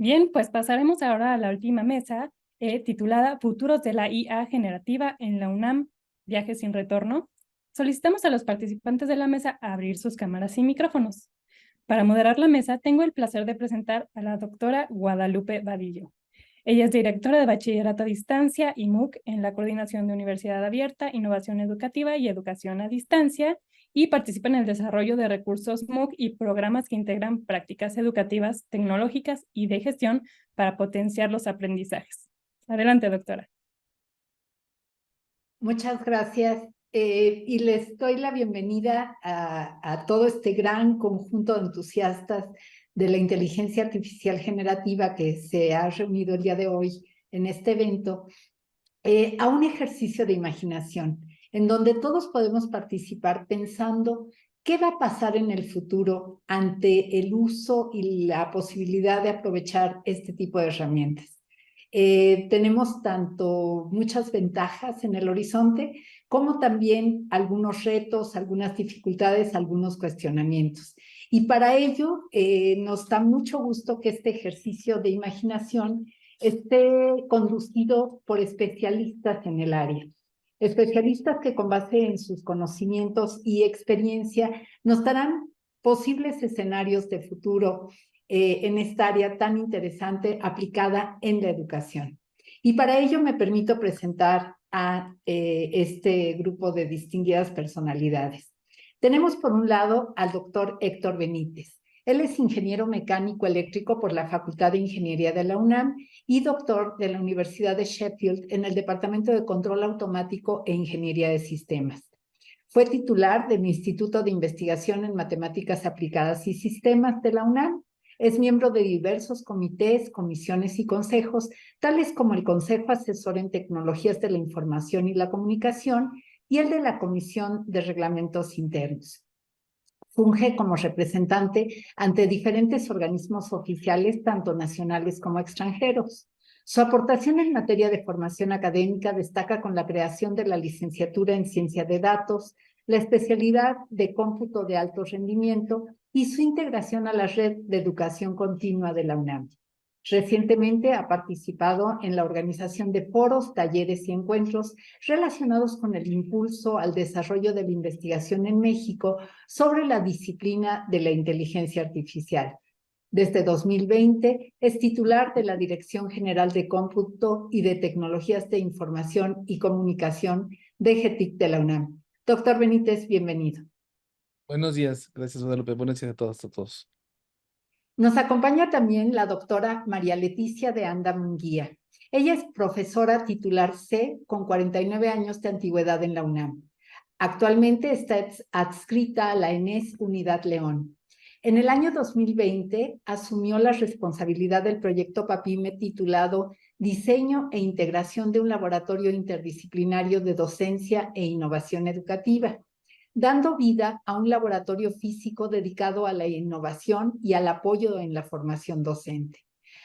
Bien, pues pasaremos ahora a la última mesa, titulada Futuros de la IA Generativa en la UNAM, Viajes sin retorno. Solicitamos a los participantes de la mesa a abrir sus cámaras y micrófonos. Para moderar la mesa, tengo el placer de presentar a la doctora Guadalupe Vadillo. Ella es directora de Bachillerato a Distancia y MOOC en la Coordinación de Universidad Abierta, Innovación Educativa y Educación a Distancia, y participa en el desarrollo de recursos MOOC y programas que integran prácticas educativas, tecnológicas y de gestión para potenciar los aprendizajes. Adelante, doctora. Muchas gracias y les doy la bienvenida a todo este gran conjunto de entusiastas de la inteligencia artificial generativa que se ha reunido el día de hoy en este evento, a un ejercicio de imaginación en donde todos podemos participar pensando qué va a pasar en el futuro ante el uso y la posibilidad de aprovechar este tipo de herramientas. Tenemos tanto muchas ventajas en el horizonte como también algunos retos, algunas dificultades, algunos cuestionamientos. Y para ello nos da mucho gusto que este ejercicio de imaginación esté conducido por especialistas en el área. Especialistas que con base en sus conocimientos y experiencia nos darán posibles escenarios de futuro en esta área tan interesante aplicada en la educación. Y para ello me permito presentar a este grupo de distinguidas personalidades. Tenemos por un lado al doctor Héctor Benítez. Él es ingeniero mecánico eléctrico por la Facultad de Ingeniería de la UNAM y doctor de la Universidad de Sheffield en el Departamento de Control Automático e Ingeniería de Sistemas. Fue titular del Instituto de Investigación en Matemáticas Aplicadas y Sistemas de la UNAM. Es miembro de diversos comités, comisiones y consejos, tales como el Consejo Asesor en Tecnologías de la Información y la Comunicación y el de la Comisión de Reglamentos Internos. Funge como representante ante diferentes organismos oficiales, tanto nacionales como extranjeros. Su aportación en materia de formación académica destaca con la creación de la licenciatura en Ciencia de Datos, la especialidad de cómputo de alto rendimiento y su integración a la red de educación continua de la UNAM. Recientemente ha participado en la organización de foros, talleres y encuentros relacionados con el impulso al desarrollo de la investigación en México sobre la disciplina de la inteligencia artificial. Desde 2020 es titular de la Dirección General de Cómputo y de Tecnologías de Información y Comunicación de GETIC de la UNAM. Doctor Benítez, bienvenido. Buenos días, gracias Guadalupe, buenos días a todos. Nos acompaña también la doctora María Leticia de Anda Munguía. Ella es profesora titular C con 49 años de antigüedad en la UNAM. Actualmente está adscrita a la ENES Unidad León. En el año 2020 asumió la responsabilidad del proyecto PAPIME titulado Diseño e Integración de un Laboratorio Interdisciplinario de Docencia e Innovación Educativa, dando vida a un laboratorio físico dedicado a la innovación y al apoyo en la formación docente.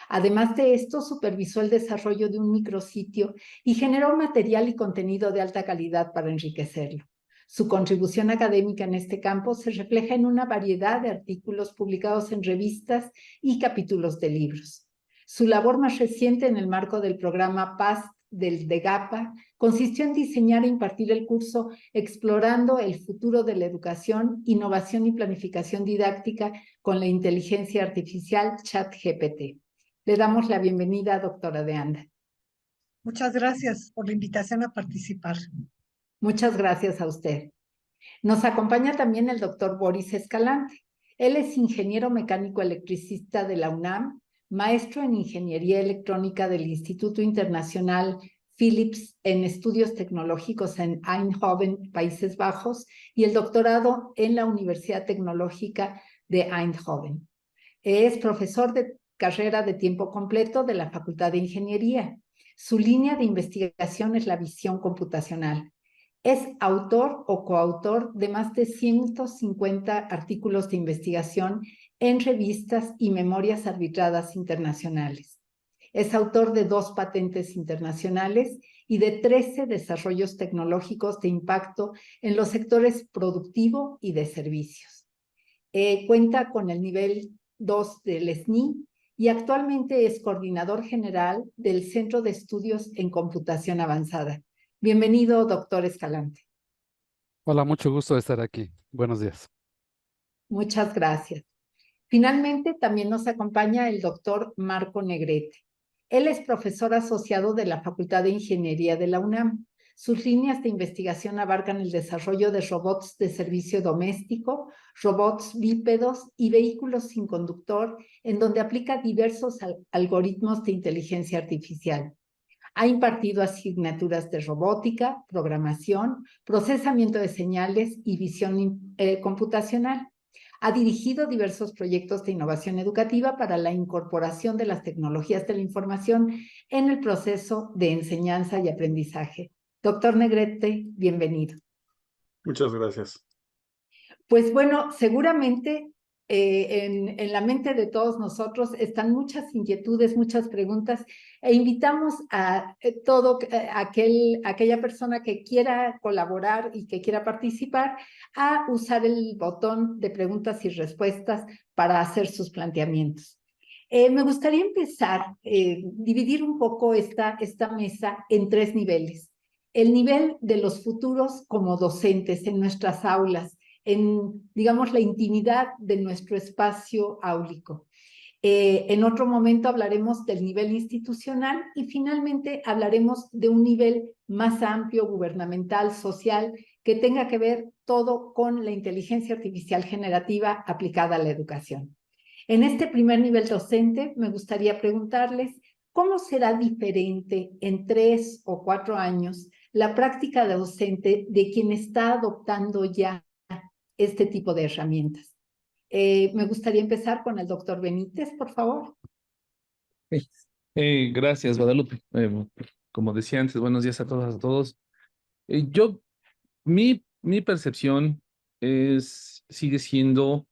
Además de esto, supervisó el desarrollo de un micrositio y generó material y contenido de alta calidad para enriquecerlo. Su contribución académica en este campo se refleja en una variedad de artículos publicados en revistas y capítulos de libros. Su labor más reciente en el marco del programa PAS del DEGAPA consistió en diseñar e impartir el curso Explorando el futuro de la educación, innovación y planificación didáctica con la inteligencia artificial ChatGPT. Le damos la bienvenida, doctora de Anda. Muchas gracias por la invitación a participar. Muchas gracias a usted. Nos acompaña también el doctor Boris Escalante. Él es ingeniero mecánico electricista de la UNAM, maestro en Ingeniería Electrónica del Instituto Internacional Philips en Estudios Tecnológicos en Eindhoven, Países Bajos, y el doctorado en la Universidad Tecnológica de Eindhoven. Es profesor de carrera de tiempo completo de la Facultad de Ingeniería. Su línea de investigación es la visión computacional. Es autor o coautor de más de 150 artículos de investigación en revistas y memorias arbitradas internacionales. Es autor de 2 patentes internacionales y de 13 desarrollos tecnológicos de impacto en los sectores productivo y de servicios. Cuenta con el nivel 2 del SNI y actualmente es coordinador general del Centro de Estudios en Computación Avanzada. Bienvenido, doctor Escalante. Hola, mucho gusto de estar aquí. Buenos días. Muchas gracias. Finalmente, también nos acompaña el doctor Marco Negrete. Él es profesor asociado de la Facultad de Ingeniería de la UNAM. Sus líneas de investigación abarcan el desarrollo de robots de servicio doméstico, robots bípedos y vehículos sin conductor, en donde aplica diversos algoritmos de inteligencia artificial. Ha impartido asignaturas de robótica, programación, procesamiento de señales y visión computacional. Ha dirigido diversos proyectos de innovación educativa para la incorporación de las tecnologías de la información en el proceso de enseñanza y aprendizaje. Doctor Negrete, bienvenido. Muchas gracias. Pues bueno, seguramente en la mente de todos nosotros están muchas inquietudes, muchas preguntas, e invitamos a aquella persona que quiera colaborar y que quiera participar a usar el botón de preguntas y respuestas para hacer sus planteamientos. Me gustaría empezar, dividir un poco esta mesa en 3 niveles. El nivel de los futuros como docentes en nuestras aulas, en, digamos, la intimidad de nuestro espacio áulico. En otro momento hablaremos del nivel institucional y finalmente hablaremos de un nivel más amplio, gubernamental, social, que tenga que ver todo con la inteligencia artificial generativa aplicada a la educación. En este primer nivel docente me gustaría preguntarles cómo será diferente en 3 o 4 años la práctica docente de quien está adoptando ya este tipo de herramientas. Me gustaría empezar con el doctor Benítez, por favor. Gracias, Guadalupe. Como decía antes, buenos días a todas, a todos. Mi percepción sigue siendo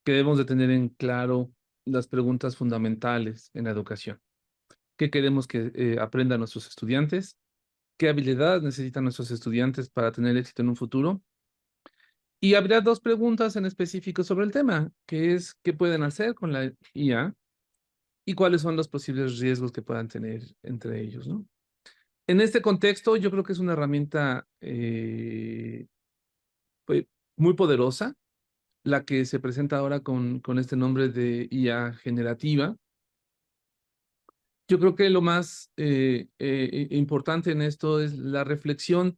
que debemos de tener en claro las preguntas fundamentales en la educación. ¿Qué queremos que aprendan nuestros estudiantes? ¿Qué habilidades necesitan nuestros estudiantes para tener éxito en un futuro? Y habría 2 preguntas en específico sobre el tema, que es qué pueden hacer con la IA y cuáles son los posibles riesgos que puedan tener entre ellos, ¿no? En este contexto, yo creo que es una herramienta pues, muy poderosa, la que se presenta ahora con este nombre de IA generativa. Yo creo que lo más importante en esto es la reflexión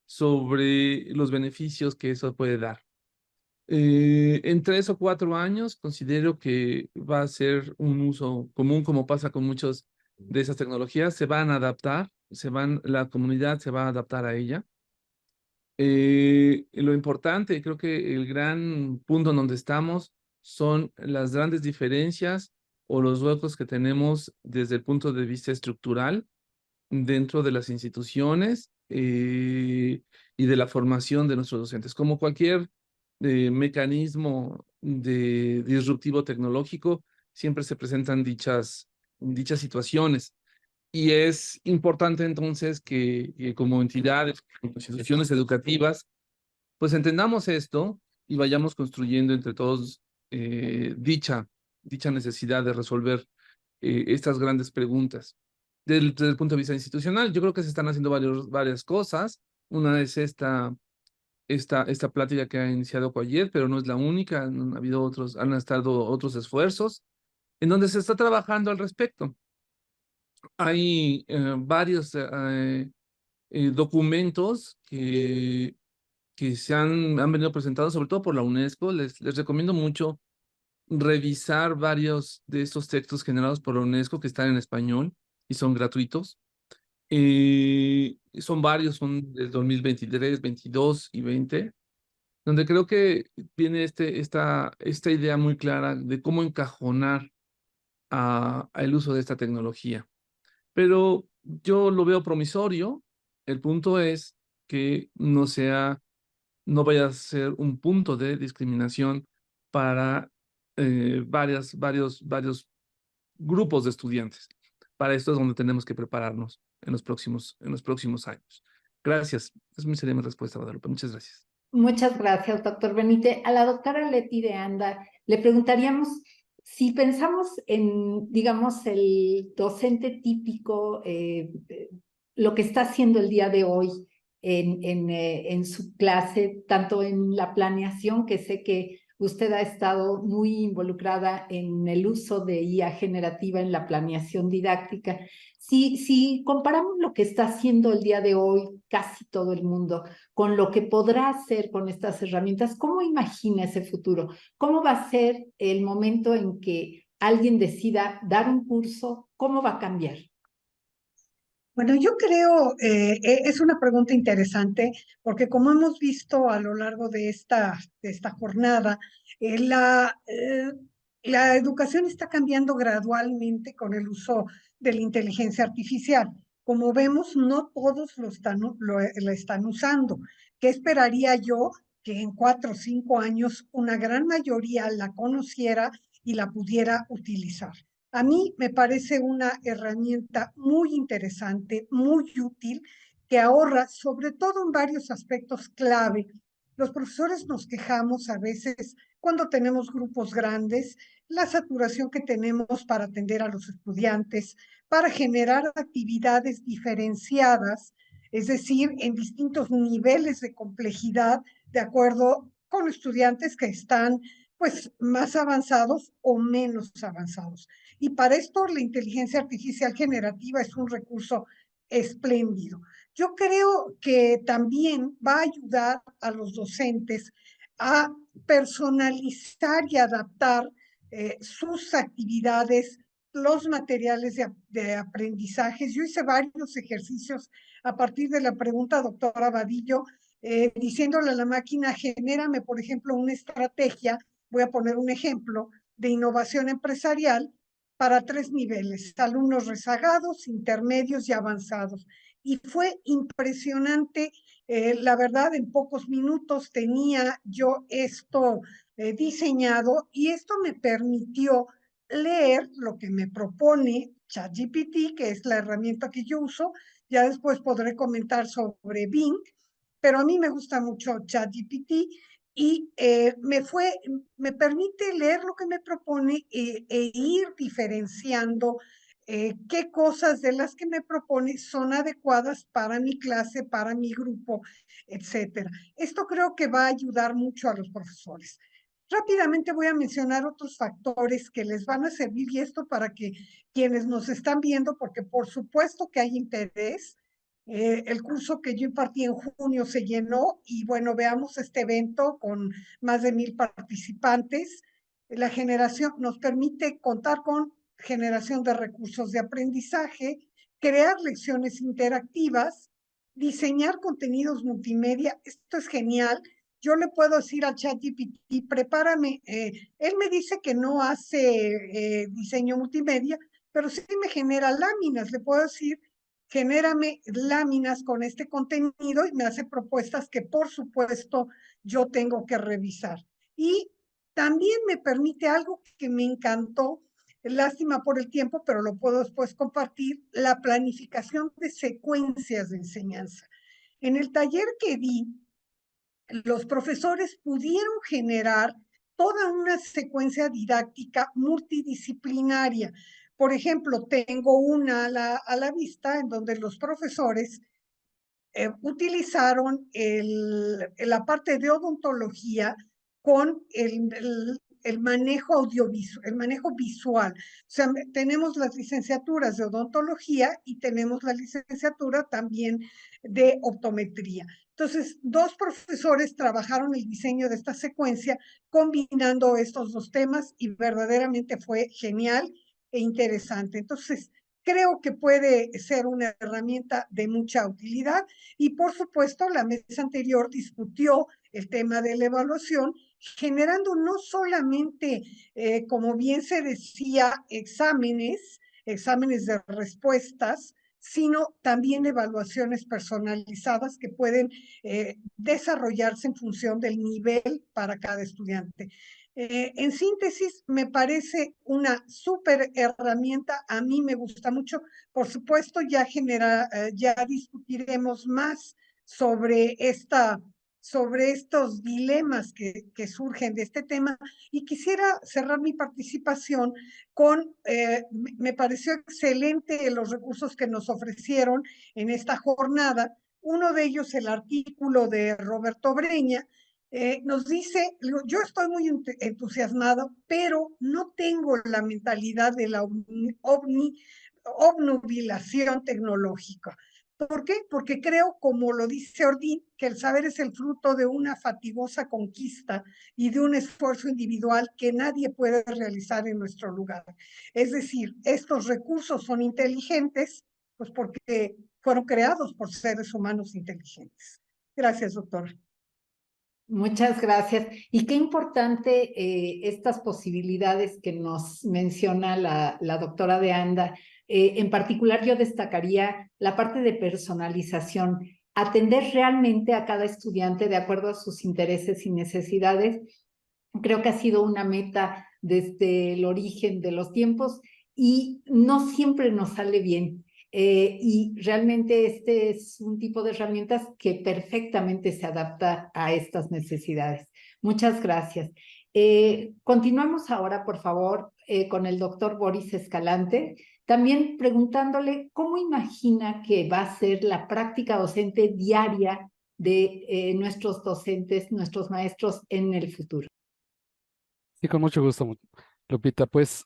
sobre los beneficios que eso puede dar. En 3 o 4 años considero que va a ser un uso común, como pasa con muchas de esas tecnologías. Se van a adaptar, la comunidad se va a adaptar a ella. Lo importante, creo que el gran punto en donde estamos son las grandes diferencias o los huecos que tenemos desde el punto de vista estructural dentro de las instituciones y de la formación de nuestros docentes. Como cualquier mecanismo de disruptivo tecnológico, siempre se presentan dichas situaciones. Y es importante entonces que como entidades, como instituciones educativas, pues entendamos esto y vayamos construyendo entre todos dicha necesidad de resolver estas grandes preguntas. Desde el punto de vista institucional, yo creo que se están haciendo varias cosas. Una es esta plática que ha iniciado ayer, pero no es la única. Han estado otros esfuerzos en donde se está trabajando al respecto. Hay varios documentos que se han venido presentados, sobre todo por la UNESCO. Les recomiendo mucho revisar varios de estos textos generados por la UNESCO que están en español y son gratuitos. Son varios, son del 2023, 22 y 20, donde creo que viene esta idea muy clara de cómo encajonar el uso de esta tecnología. Pero yo lo veo promisorio. El punto es que no vaya a ser un punto de discriminación para varios grupos de estudiantes. Para esto es donde tenemos que prepararnos en los próximos años. Gracias. Esa sería mi respuesta, Guadalupe. Muchas gracias. Muchas gracias, doctor Benítez. A la doctora Leti de Anda le preguntaríamos si pensamos en, digamos, el docente típico, lo que está haciendo el día de hoy en su clase, tanto en la planeación, que sé que usted ha estado muy involucrada en el uso de IA generativa en la planeación didáctica. Si comparamos lo que está haciendo el día de hoy casi todo el mundo con lo que podrá hacer con estas herramientas, ¿cómo imagina ese futuro? ¿Cómo va a ser el momento en que alguien decida dar un curso? ¿Cómo va a cambiar? Bueno, yo creo, es una pregunta interesante, porque como hemos visto a lo largo de esta jornada, la educación está cambiando gradualmente con el uso de la inteligencia artificial. Como vemos, no todos la están usando. ¿Qué esperaría yo? Que en 4 o 5 años una gran mayoría la conociera y la pudiera utilizar. A mí me parece una herramienta muy interesante, muy útil, que ahorra sobre todo en varios aspectos clave. Los profesores nos quejamos a veces cuando tenemos grupos grandes, la saturación que tenemos para atender a los estudiantes, para generar actividades diferenciadas, es decir, en distintos niveles de complejidad, de acuerdo con estudiantes que están pues más avanzados o menos avanzados. Y para esto la inteligencia artificial generativa es un recurso espléndido. Yo creo que también va a ayudar a los docentes a personalizar y adaptar sus actividades, los materiales de aprendizaje. Yo hice varios ejercicios a partir de la pregunta, doctora Vadillo, diciéndole a la máquina, genérame, por ejemplo, una estrategia, voy a poner un ejemplo, de innovación empresarial para 3 niveles, alumnos rezagados, intermedios y avanzados. Y fue impresionante, la verdad, en pocos minutos tenía yo esto diseñado y esto me permitió leer lo que me propone ChatGPT, que es la herramienta que yo uso. Ya después podré comentar sobre Bing, pero a mí me gusta mucho ChatGPT y me permite leer lo que me propone e ir diferenciando qué cosas de las que me propone son adecuadas para mi clase, para mi grupo, etcétera. Esto creo que va a ayudar mucho a los profesores. Rápidamente voy a mencionar otros factores que les van a servir y esto para que quienes nos están viendo, porque por supuesto que hay interés. El curso que yo impartí en junio se llenó y bueno, veamos este evento con más de 1000 participantes. La generación nos permite contar con generación de recursos de aprendizaje, crear lecciones interactivas, diseñar contenidos multimedia. Esto es genial. Yo le puedo decir al ChatGPT, prepárame. Él me dice que no hace diseño multimedia, pero sí me genera láminas. Le puedo decir, genérame láminas con este contenido y me hace propuestas que por supuesto yo tengo que revisar. Y también me permite algo que me encantó, lástima por el tiempo, pero lo puedo después compartir, la planificación de secuencias de enseñanza. En el taller que di, los profesores pudieron generar toda una secuencia didáctica multidisciplinaria. Por ejemplo, tengo una a la vista en donde los profesores utilizaron la parte de odontología con el manejo audiovisual, el manejo visual. O sea, tenemos las licenciaturas de odontología y tenemos la licenciatura también de optometría. Entonces, 2 profesores trabajaron el diseño de esta secuencia combinando estos 2 temas y verdaderamente fue genial e interesante. Entonces, creo que puede ser una herramienta de mucha utilidad y por supuesto la mesa anterior discutió el tema de la evaluación, generando no solamente, como bien se decía, exámenes de respuestas, sino también evaluaciones personalizadas que pueden desarrollarse en función del nivel para cada estudiante. En síntesis, me parece una súper herramienta, a mí me gusta mucho. Por supuesto, ya discutiremos más sobre sobre estos dilemas que surgen de este tema, y quisiera cerrar mi participación con, me pareció excelente los recursos que nos ofrecieron en esta jornada. Uno de ellos, el artículo de Roberto Breña, nos dice, yo estoy muy entusiasmado, pero no tengo la mentalidad de la obnubilación tecnológica. ¿Por qué? Porque creo, como lo dice Ordín, que el saber es el fruto de una fatigosa conquista y de un esfuerzo individual que nadie puede realizar en nuestro lugar. Es decir, estos recursos son inteligentes, pues porque fueron creados por seres humanos inteligentes. Gracias, doctora. Muchas gracias. Y qué importante estas posibilidades que nos menciona la doctora de Anda. En particular, yo destacaría la parte de personalización, atender realmente a cada estudiante de acuerdo a sus intereses y necesidades. Creo que ha sido una meta desde el origen de los tiempos y no siempre nos sale bien. Y realmente este es un tipo de herramientas que perfectamente se adapta a estas necesidades. Muchas gracias. Continuamos ahora, por favor, con el doctor Boris Escalante, también preguntándole cómo imagina que va a ser la práctica docente diaria de nuestros docentes, nuestros maestros en el futuro. Sí, con mucho gusto, Lupita. Pues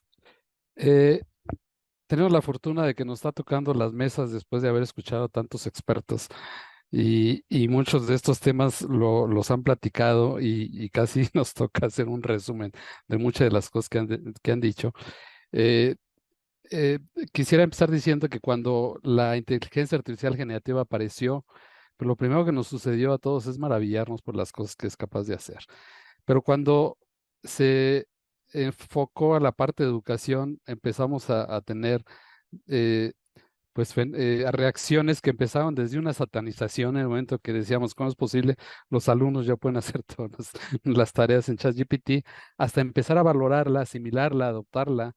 tenemos la fortuna de que nos está tocando las mesas después de haber escuchado a tantos expertos y muchos de estos temas los han platicado y casi nos toca hacer un resumen de muchas de las cosas que han dicho. Eh, eh, Quisiera empezar diciendo que cuando la inteligencia artificial generativa apareció, pues lo primero que nos sucedió a todos es maravillarnos por las cosas que es capaz de hacer. Pero cuando se enfocó a la parte de educación, empezamos a tener eh, a reacciones que empezaron desde una satanización en el momento que decíamos, ¿cómo es posible? Los alumnos ya pueden hacer todas las tareas en ChatGPT, hasta empezar a valorarla, asimilarla, adoptarla,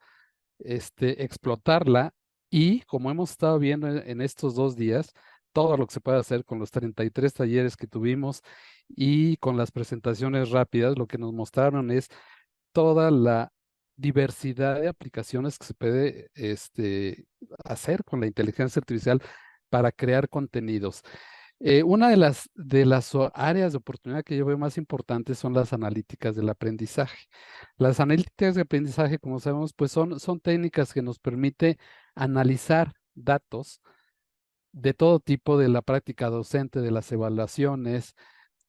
explotarla, y como hemos estado viendo en estos 2 días, todo lo que se puede hacer con los 33 talleres que tuvimos y con las presentaciones rápidas, lo que nos mostraron es toda la diversidad de aplicaciones que se puede hacer con la inteligencia artificial para crear contenidos. Una de las áreas de oportunidad que yo veo más importantes son las analíticas del aprendizaje. Las analíticas de aprendizaje, como sabemos, pues son técnicas que nos permite analizar datos de todo tipo, de la práctica docente, de las evaluaciones,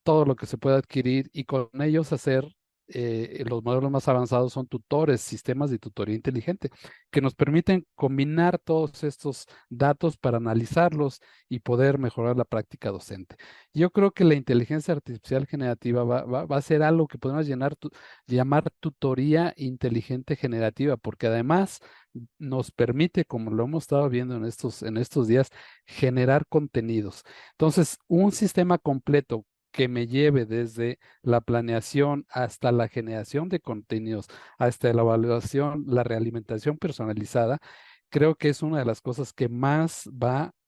todo lo que se puede adquirir, y con ellos hacer los modelos más avanzados son tutores, sistemas de tutoría inteligente, que nos permiten combinar todos estos datos para analizarlos y poder mejorar la práctica docente. Yo creo que la inteligencia artificial generativa va a ser algo que podemos llamar tutoría inteligente generativa, porque además nos permite, como lo hemos estado viendo en estos días, generar contenidos. Entonces, un sistema completo que me lleve desde la planeación hasta la generación de contenidos, hasta la evaluación, la realimentación personalizada, creo que es una de las cosas que más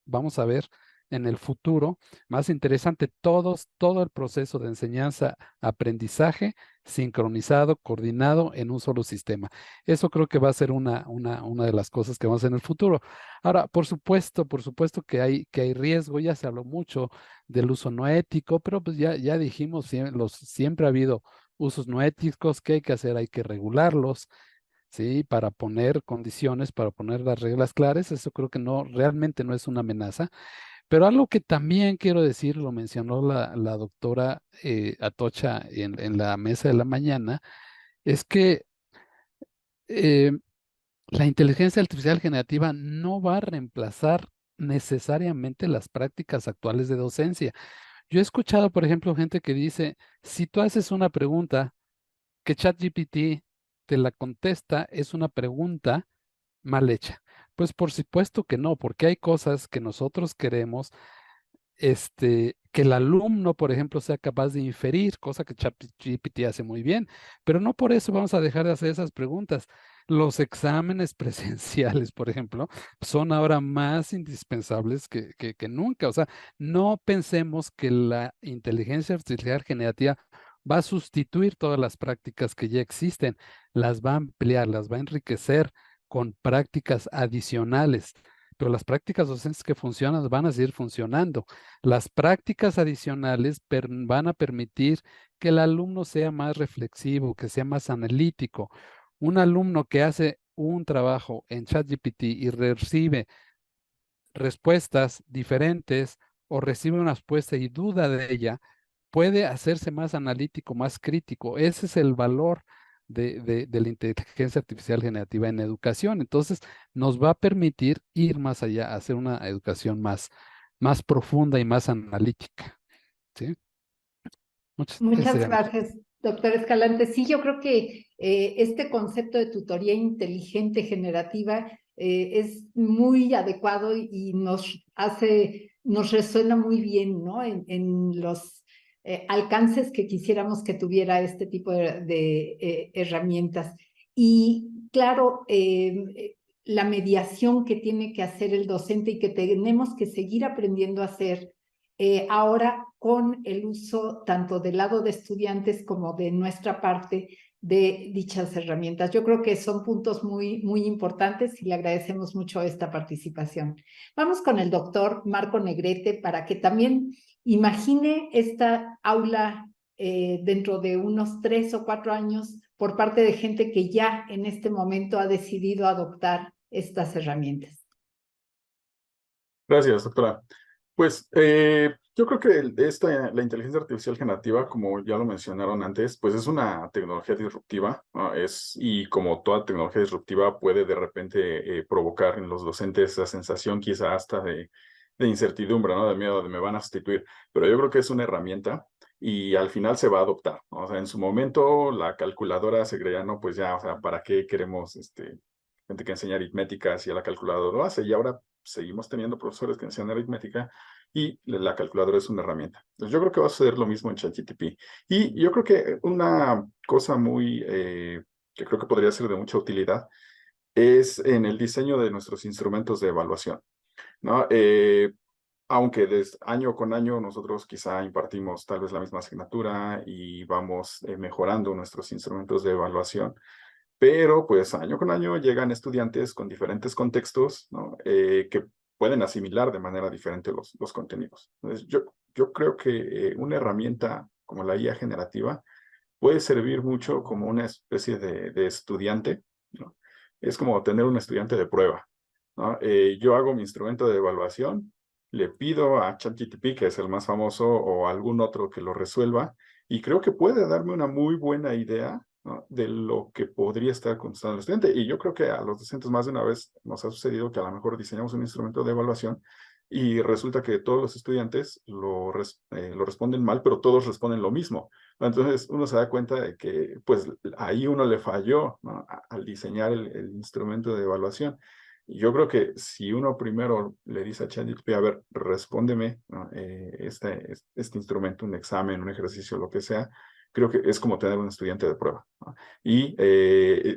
vamos a ver en el futuro, más interesante, todo el proceso de enseñanza, aprendizaje, sincronizado, coordinado en un solo sistema. Eso creo que va a ser una de las cosas que vamos a hacer en el futuro. Ahora, por supuesto que hay riesgo, ya se habló mucho del uso no ético, pero pues ya dijimos, siempre ha habido usos no éticos. ¿Qué hay que hacer? Hay que regularlos, ¿sí? Para poner condiciones, para poner las reglas claras. Eso creo que realmente no es una amenaza. Pero algo que también quiero decir, lo mencionó la doctora Atocha en la mesa de la mañana, es que eh, la inteligencia artificial generativa no va a reemplazar necesariamente las prácticas actuales de docencia. Yo he escuchado, por ejemplo, gente que dice, si tú haces una pregunta que ChatGPT te la contesta, es una pregunta mal hecha. Pues por supuesto que no, porque hay cosas que nosotros queremos, que el alumno, por ejemplo, sea capaz de inferir, cosa que ChatGPT hace muy bien, pero no por eso vamos a dejar de hacer esas preguntas. Los exámenes presenciales, por ejemplo, son ahora más indispensables que nunca. O sea, no pensemos que la inteligencia artificial generativa va a sustituir todas las prácticas que ya existen, las va a ampliar, las va a enriquecer con prácticas adicionales. Pero las prácticas docentes que funcionan van a seguir funcionando. Las prácticas adicionales van a permitir que el alumno sea más reflexivo, que sea más analítico. Un alumno que hace un trabajo en ChatGPT y recibe respuestas diferentes o recibe una respuesta y duda de ella, puede hacerse más analítico, más crítico. Ese es el valor de la inteligencia artificial generativa en educación. Entonces, nos va a permitir ir más allá, hacer una educación más profunda y más analítica. ¿Sí? Ese Muchas sería mi punto. gracias, doctor Escalante. Sí, yo creo que este concepto de tutoría inteligente generativa es muy adecuado y nos resuena muy bien, ¿no? En los alcances que quisiéramos que tuviera este tipo de herramientas. Y claro, la mediación que tiene que hacer el docente y que tenemos que seguir aprendiendo a hacer ahora con el uso tanto del lado de estudiantes como de nuestra parte de dichas herramientas. Yo creo que son puntos muy, muy importantes y le agradecemos mucho esta participación. Vamos con el doctor Marco Negrete para que también imagine esta aula dentro de unos 3 o 4 años por parte de gente que ya en este momento ha decidido adoptar estas herramientas. Gracias, doctora. Pues yo creo que la inteligencia artificial generativa, como ya lo mencionaron antes, pues es una tecnología disruptiva, ¿no? Y como toda tecnología disruptiva puede de repente provocar en los docentes esa sensación quizá hasta de incertidumbre, ¿no? De miedo de me van a sustituir. Pero yo creo que es una herramienta y al final se va a adoptar, ¿no? O sea, en su momento la calculadora se creía, no, pues ya, o sea, ¿para qué queremos gente que enseña aritmética si a la calculadora lo hace? Y ahora seguimos teniendo profesores que enseñan aritmética y la calculadora es una herramienta. Entonces yo creo que va a suceder lo mismo en ChatGPT. Y yo creo que una cosa que creo que podría ser de mucha utilidad es en el diseño de nuestros instrumentos de evaluación, ¿no? Aunque año con año nosotros quizá impartimos tal vez la misma asignatura y vamos mejorando nuestros instrumentos de evaluación, pero pues año con año llegan estudiantes con diferentes contextos, ¿no? Que pueden asimilar de manera diferente los contenidos. Entonces, yo creo que una herramienta como la IA generativa puede servir mucho como una especie de estudiante, ¿no? Es como tener un estudiante de prueba, ¿no? Yo hago mi instrumento de evaluación, le pido a ChatGPT, que es el más famoso, o algún otro que lo resuelva, y creo que puede darme una muy buena idea, ¿no? De lo que podría estar contestando el estudiante. Y yo creo que a los docentes más de una vez nos ha sucedido que a lo mejor diseñamos un instrumento de evaluación y resulta que todos los estudiantes lo responden mal, pero todos responden lo mismo. Entonces uno se da cuenta de que pues ahí uno le falló, ¿no? Al diseñar el instrumento de evaluación. Y yo creo que si uno primero le dice a ChatGPT, a ver, respóndeme, ¿no? Este instrumento, un examen, un ejercicio, lo que sea, creo que es como tener un estudiante de prueba, ¿no? Y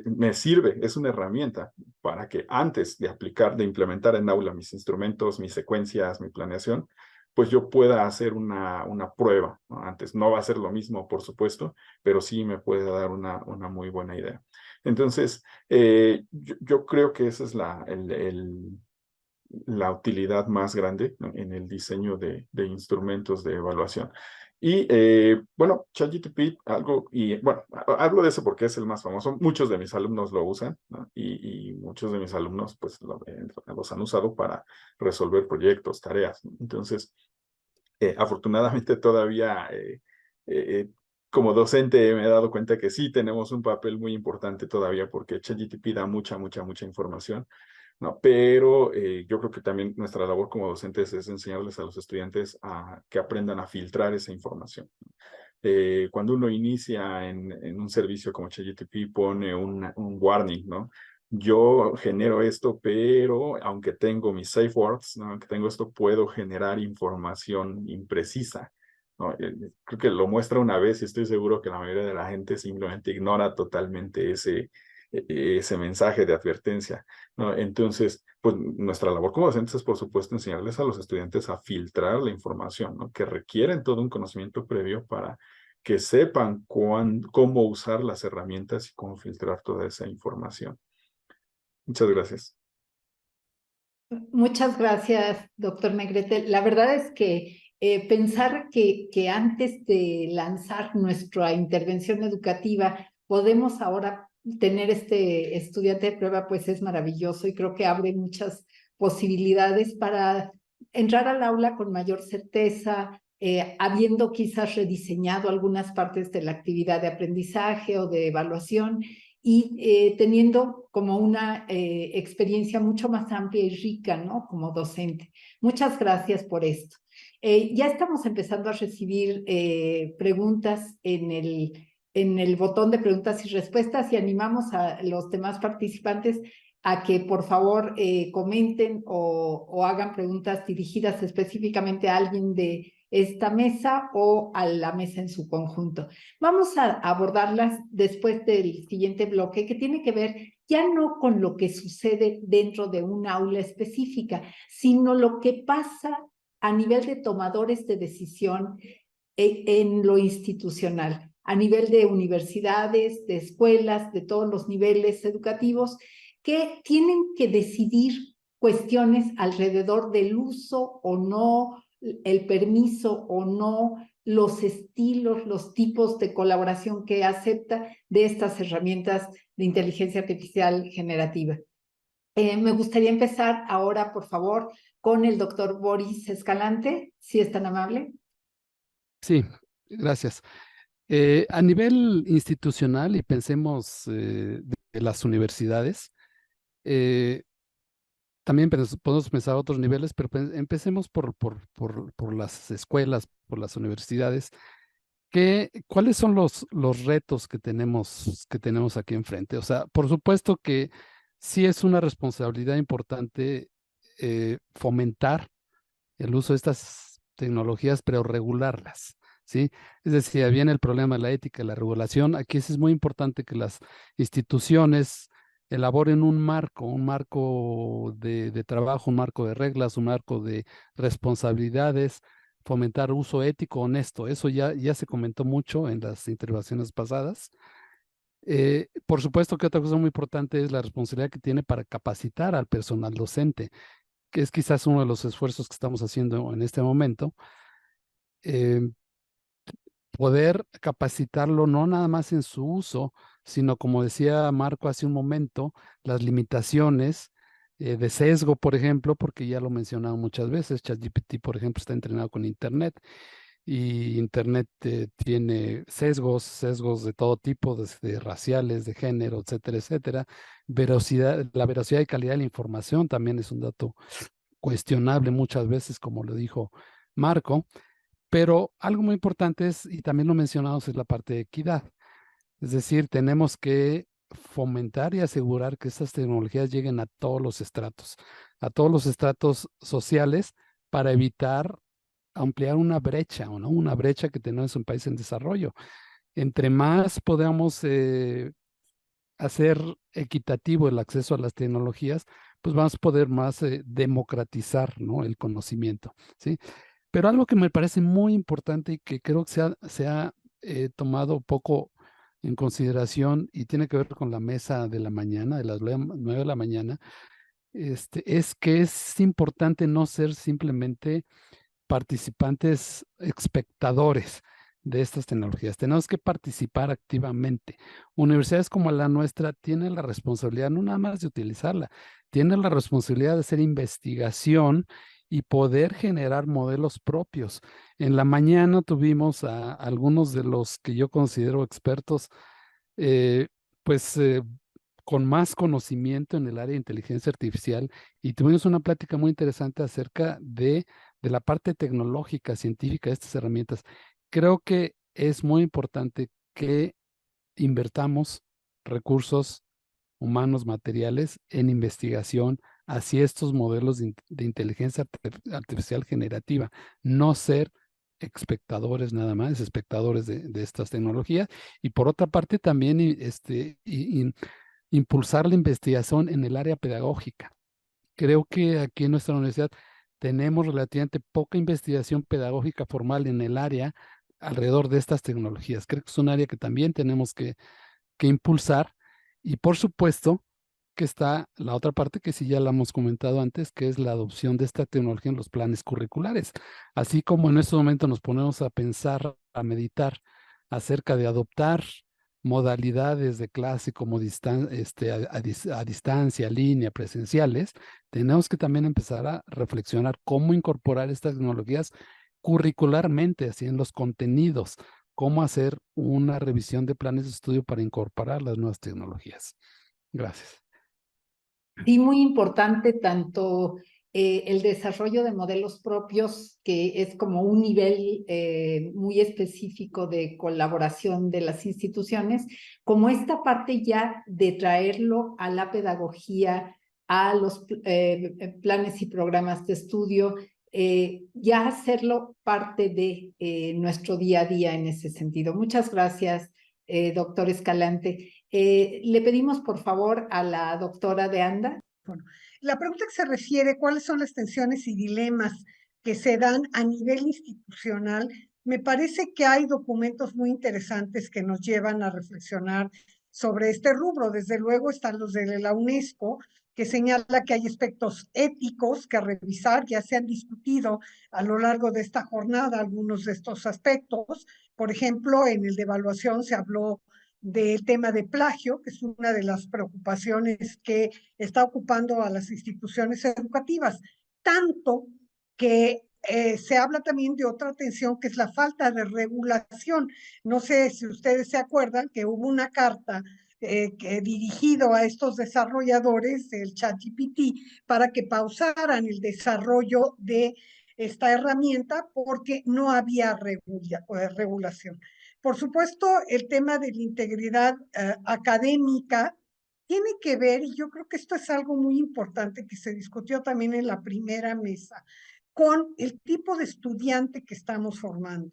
me sirve, es una herramienta para que antes de aplicar, de implementar en aula mis instrumentos, mis secuencias, mi planeación, pues yo pueda hacer una prueba, ¿no? Antes no va a ser lo mismo, por supuesto, pero sí me puede dar una muy buena idea. Entonces, yo creo que esa es la utilidad más grande, ¿no? En el diseño de instrumentos de evaluación. Y bueno, ChatGPT, bueno, hablo de eso porque es el más famoso. Muchos de mis alumnos lo usan, ¿no? Y muchos de mis alumnos pues los han usado para resolver proyectos, tareas, ¿no? Entonces, afortunadamente todavía como docente me he dado cuenta que sí tenemos un papel muy importante todavía porque ChatGPT da mucha información, ¿no? Pero yo creo que también nuestra labor como docentes es enseñarles a los estudiantes a que aprendan a filtrar esa información. Cuando uno inicia en un servicio como ChatGPT pone un warning, ¿no? Yo genero esto, pero aunque tengo mis safe words, ¿no? Aunque tengo esto, puedo generar información imprecisa, ¿no? Creo que lo muestra una vez y estoy seguro que la mayoría de la gente simplemente ignora totalmente ese mensaje de advertencia, ¿no? Entonces, pues nuestra labor como docentes es, por supuesto, enseñarles a los estudiantes a filtrar la información, ¿no? Que requieren todo un conocimiento previo para que sepan cómo usar las herramientas y cómo filtrar toda esa información. Muchas gracias. Muchas gracias, doctor Negrete. La verdad es que pensar que antes de lanzar nuestra intervención educativa podemos ahora tener este estudiante de prueba, pues es maravilloso y creo que abre muchas posibilidades para entrar al aula con mayor certeza, habiendo quizás rediseñado algunas partes de la actividad de aprendizaje o de evaluación y teniendo como una experiencia mucho más amplia y rica, ¿no? Como docente. Muchas gracias por esto. Ya estamos empezando a recibir preguntas en el botón de preguntas y respuestas y animamos a los demás participantes a que por favor comenten o hagan preguntas dirigidas específicamente a alguien de esta mesa o a la mesa en su conjunto. Vamos a abordarlas después del siguiente bloque, que tiene que ver ya no con lo que sucede dentro de un aula específica, sino lo que pasa a nivel de tomadores de decisión en lo institucional, a nivel de universidades, de escuelas, de todos los niveles educativos, que tienen que decidir cuestiones alrededor del uso o no, el permiso o no, los estilos, los tipos de colaboración que acepta de estas herramientas de inteligencia artificial generativa. Me gustaría empezar ahora, por favor, con el doctor Boris Escalante, si es tan amable. Sí, gracias. A nivel institucional, y pensemos de las universidades, también podemos pensar a otros niveles, pero empecemos por las escuelas, por las universidades. ¿Cuáles son los retos que tenemos aquí enfrente? O sea, por supuesto que sí es una responsabilidad importante fomentar el uso de estas tecnologías, pero regularlas, ¿sí? Es decir, viene el problema de la ética, la regulación. Aquí es muy importante que las instituciones elaboren un marco de trabajo, un marco de reglas, un marco de responsabilidades, fomentar uso ético, honesto. Eso ya se comentó mucho en las intervenciones pasadas. Por supuesto que otra cosa muy importante es la responsabilidad que tiene para capacitar al personal docente, que es quizás uno de los esfuerzos que estamos haciendo en este momento. Poder capacitarlo no nada más en su uso, sino como decía Marco hace un momento, las limitaciones de sesgo, por ejemplo, porque ya lo he mencionado muchas veces, ChatGPT, por ejemplo, está entrenado con Internet y Internet tiene sesgos de todo tipo, desde raciales, de género, etcétera, etcétera. La veracidad y calidad de la información también es un dato cuestionable muchas veces, como lo dijo Marco. Pero algo muy importante es, y también lo mencionamos, es la parte de equidad. Es decir, tenemos que fomentar y asegurar que estas tecnologías lleguen a todos los estratos sociales para evitar ampliar una brecha, ¿no? Una brecha que tenemos en un país en desarrollo. Entre más podamos hacer equitativo el acceso a las tecnologías, pues vamos a poder más democratizar, ¿no? El conocimiento, ¿sí? Pero algo que me parece muy importante y que creo que se ha tomado poco en consideración y tiene que ver con la mesa de la mañana, de las 9 de la mañana, es que es importante no ser simplemente participantes, espectadores de estas tecnologías. Tenemos que participar activamente. Universidades como la nuestra tienen la responsabilidad no nada más de utilizarla, tienen la responsabilidad de hacer investigación y poder generar modelos propios. En la mañana tuvimos a algunos de los que yo considero expertos, eh, pues con más conocimiento en el área de inteligencia artificial y tuvimos una plática muy interesante acerca de la parte tecnológica, científica de estas herramientas. Creo que es muy importante que invertamos recursos humanos, materiales en investigación hacia estos modelos de inteligencia artificial generativa, no ser espectadores nada más, espectadores de estas tecnologías. Y por otra parte también impulsar la investigación en el área pedagógica. Creo que aquí en nuestra universidad tenemos relativamente poca investigación pedagógica formal en el área alrededor de estas tecnologías. Creo que es un área que también tenemos que impulsar, y por supuesto que está la otra parte que sí ya la hemos comentado antes, que es la adopción de esta tecnología en los planes curriculares. Así como en este momento nos ponemos a pensar, a meditar acerca de adoptar modalidades de clase como a distancia, línea, presenciales, tenemos que también empezar a reflexionar cómo incorporar estas tecnologías curricularmente, así en los contenidos, cómo hacer una revisión de planes de estudio para incorporar las nuevas tecnologías. Gracias. Sí, muy importante tanto el desarrollo de modelos propios, que es como un nivel muy específico de colaboración de las instituciones, como esta parte ya de traerlo a la pedagogía, a los planes y programas de estudio, ya hacerlo parte de nuestro día a día en ese sentido. Muchas gracias, doctor Escalante. Le pedimos, por favor, a la doctora de Anda. Bueno, la pregunta que se refiere, ¿cuáles son las tensiones y dilemas que se dan a nivel institucional? Me parece que hay documentos muy interesantes que nos llevan a reflexionar sobre este rubro. Desde luego están los de la UNESCO, que señala que hay aspectos éticos que revisar, ya se han discutido a lo largo de esta jornada algunos de estos aspectos. Por ejemplo, en el de evaluación se habló del tema de plagio, que es una de las preocupaciones que está ocupando a las instituciones educativas, tanto que se habla también de otra tensión, que es la falta de regulación. No sé si ustedes se acuerdan que hubo una carta dirigido a estos desarrolladores del ChatGPT para que pausaran el desarrollo de esta herramienta porque no había regulación. Por supuesto, el tema de la integridad académica tiene que ver, y yo creo que esto es algo muy importante que se discutió también en la primera mesa, con el tipo de estudiante que estamos formando.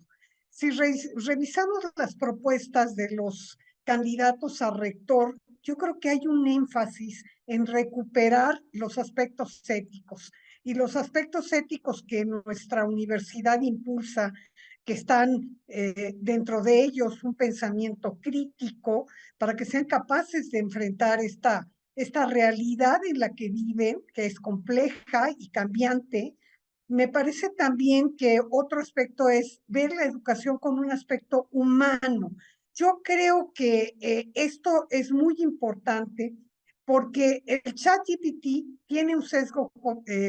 Si revisamos las propuestas de los candidatos a rector, yo creo que hay un énfasis en recuperar los aspectos éticos, y los aspectos éticos que nuestra universidad impulsa, que están dentro de ellos un pensamiento crítico para que sean capaces de enfrentar esta realidad en la que viven, que es compleja y cambiante. Me parece también que otro aspecto es ver la educación con un aspecto humano. Yo creo que esto es muy importante porque el ChatGPT tiene un sesgo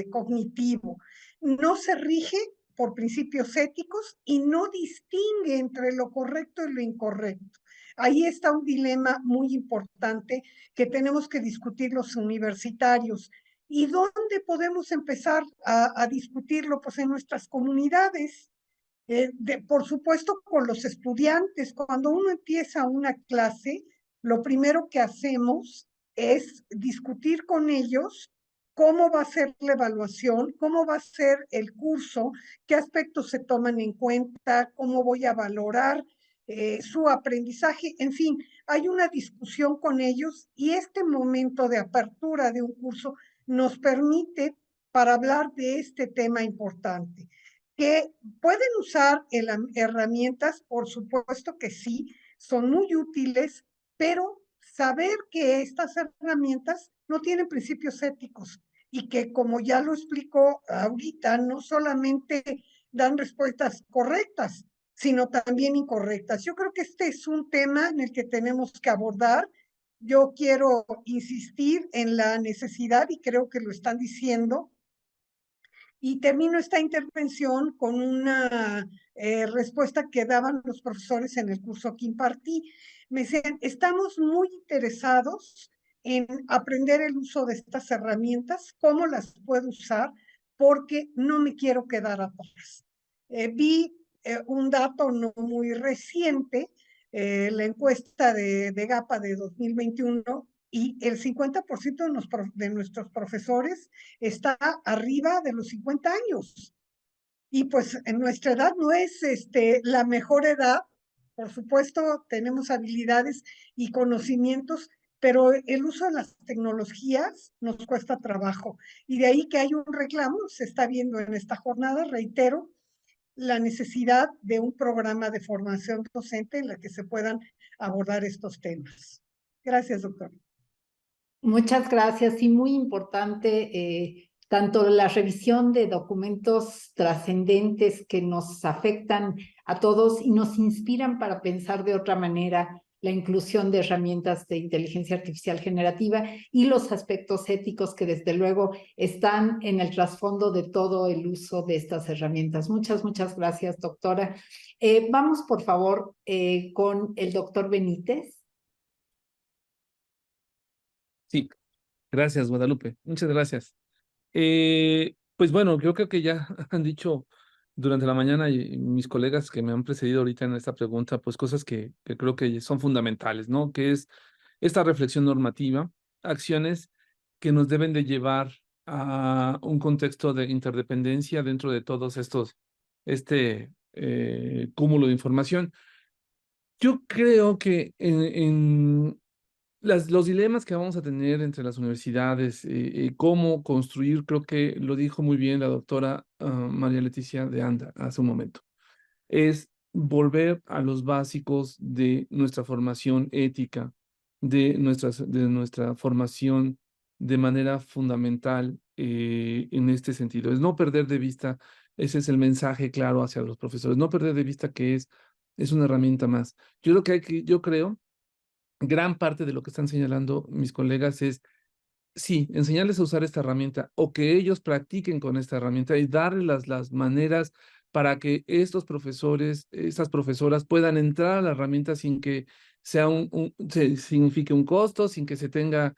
cognitivo. No se rige por principios éticos y no distingue entre lo correcto y lo incorrecto. Ahí está un dilema muy importante que tenemos que discutir los universitarios. ¿Y dónde podemos empezar a discutirlo? Pues en nuestras comunidades. Por supuesto, con los estudiantes. Cuando uno empieza una clase, lo primero que hacemos es discutir con ellos cómo va a ser la evaluación, cómo va a ser el curso, qué aspectos se toman en cuenta, cómo voy a valorar su aprendizaje. En fin, hay una discusión con ellos y este momento de apertura de un curso nos permite para hablar de este tema importante. Que pueden usar herramientas, por supuesto que sí, son muy útiles, pero saber que estas herramientas no tienen principios éticos y que, como ya lo explicó ahorita, no solamente dan respuestas correctas, sino también incorrectas. Yo creo que este es un tema en el que tenemos que abordar. Yo quiero insistir en la necesidad, y creo que lo están diciendo, y termino esta intervención con una respuesta que daban los profesores en el curso que impartí. Me decían, estamos muy interesados en aprender el uso de estas herramientas, cómo las puedo usar, porque no me quiero quedar atrás. Vi un dato no muy reciente, la encuesta de GAPA de 2021, y el 50% de nuestros profesores está arriba de los 50 años. Y pues en nuestra edad no es la mejor edad. Por supuesto, tenemos habilidades y conocimientos, pero el uso de las tecnologías nos cuesta trabajo. Y de ahí que hay un reclamo, se está viendo en esta jornada, reitero, la necesidad de un programa de formación docente en la que se puedan abordar estos temas. Gracias, doctor. Muchas gracias y muy importante tanto la revisión de documentos trascendentes que nos afectan a todos y nos inspiran para pensar de otra manera la inclusión de herramientas de inteligencia artificial generativa y los aspectos éticos que desde luego están en el trasfondo de todo el uso de estas herramientas. Muchas gracias, doctora. Vamos, por favor, con el doctor Benítez. Sí, gracias, Guadalupe. Muchas gracias. Pues bueno, yo creo que ya han dicho durante la mañana y mis colegas que me han precedido ahorita en esta pregunta, pues cosas que creo que son fundamentales, ¿no? Que es esta reflexión normativa, acciones que nos deben de llevar a un contexto de interdependencia dentro de todos estos, cúmulo de información. Yo creo que en los dilemas que vamos a tener entre las universidades, cómo construir, creo que lo dijo muy bien la doctora María Leticia de Anda hace un momento, es volver a los básicos de nuestra formación ética, de nuestra formación de manera fundamental en este sentido. Es no perder de vista, ese es el mensaje claro hacia los profesores, no perder de vista que es una herramienta más. Yo creo gran parte de lo que están señalando mis colegas es, sí, enseñarles a usar esta herramienta o que ellos practiquen con esta herramienta y darles las maneras para que estos profesores, estas profesoras puedan entrar a la herramienta sin que sea signifique un costo, sin que se tenga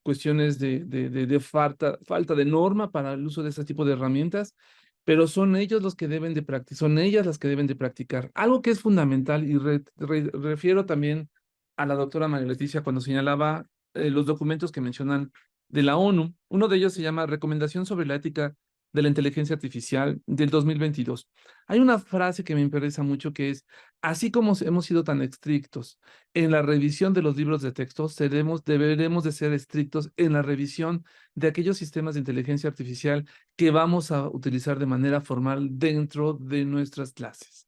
cuestiones de falta de norma para el uso de este tipo de herramientas, pero son ellos los que deben de practicar, son ellas las que deben de practicar. Algo que es fundamental y refiero también a la doctora María Leticia cuando señalaba los documentos que mencionan de la ONU. Uno de ellos se llama Recomendación sobre la ética de la inteligencia artificial del 2022. Hay una frase que me interesa mucho que es, así como hemos sido tan estrictos en la revisión de los libros de texto, deberemos de ser estrictos en la revisión de aquellos sistemas de inteligencia artificial que vamos a utilizar de manera formal dentro de nuestras clases.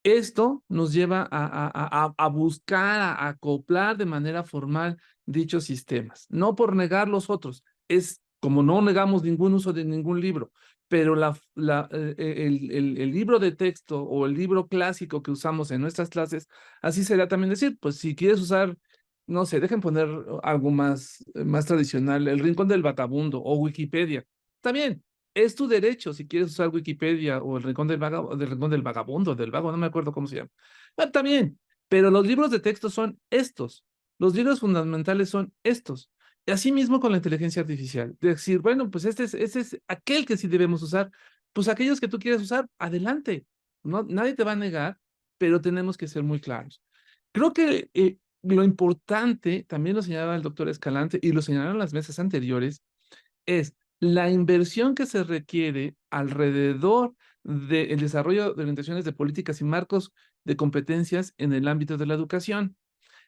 Esto nos lleva a buscar, a acoplar de manera formal dichos sistemas, no por negar los otros, es como no negamos ningún uso de ningún libro, pero el libro de texto o el libro clásico que usamos en nuestras clases, así será también decir, pues si quieres usar, no sé, dejen poner algo más tradicional, el Rincón del Vagabundo o Wikipedia, está bien. Es tu derecho si quieres usar Wikipedia o el Rincón del Vagabundo, del Vago, no me acuerdo cómo se llama. Está bien, pero los libros de texto son estos. Los libros fundamentales son estos. Y así mismo con la inteligencia artificial. Decir, bueno, pues este es aquel que sí debemos usar. Pues aquellos que tú quieres usar, adelante. No, nadie te va a negar, pero tenemos que ser muy claros. Creo que lo importante, también lo señalaba el doctor Escalante y lo señalaron las mesas anteriores, es la inversión que se requiere alrededor del desarrollo de orientaciones de políticas y marcos de competencias en el ámbito de la educación.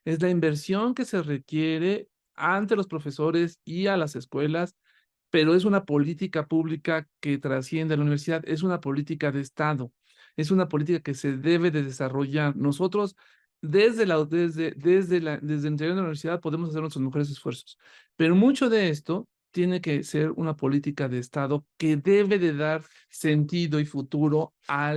Es la inversión que se requiere ante los profesores y a las escuelas, pero es una política pública que trasciende a la universidad, es una política de Estado, es una política que se debe de desarrollar. Nosotros desde el interior de la universidad podemos hacer nuestros mejores esfuerzos, pero mucho de esto tiene que ser una política de Estado que debe de dar sentido y futuro a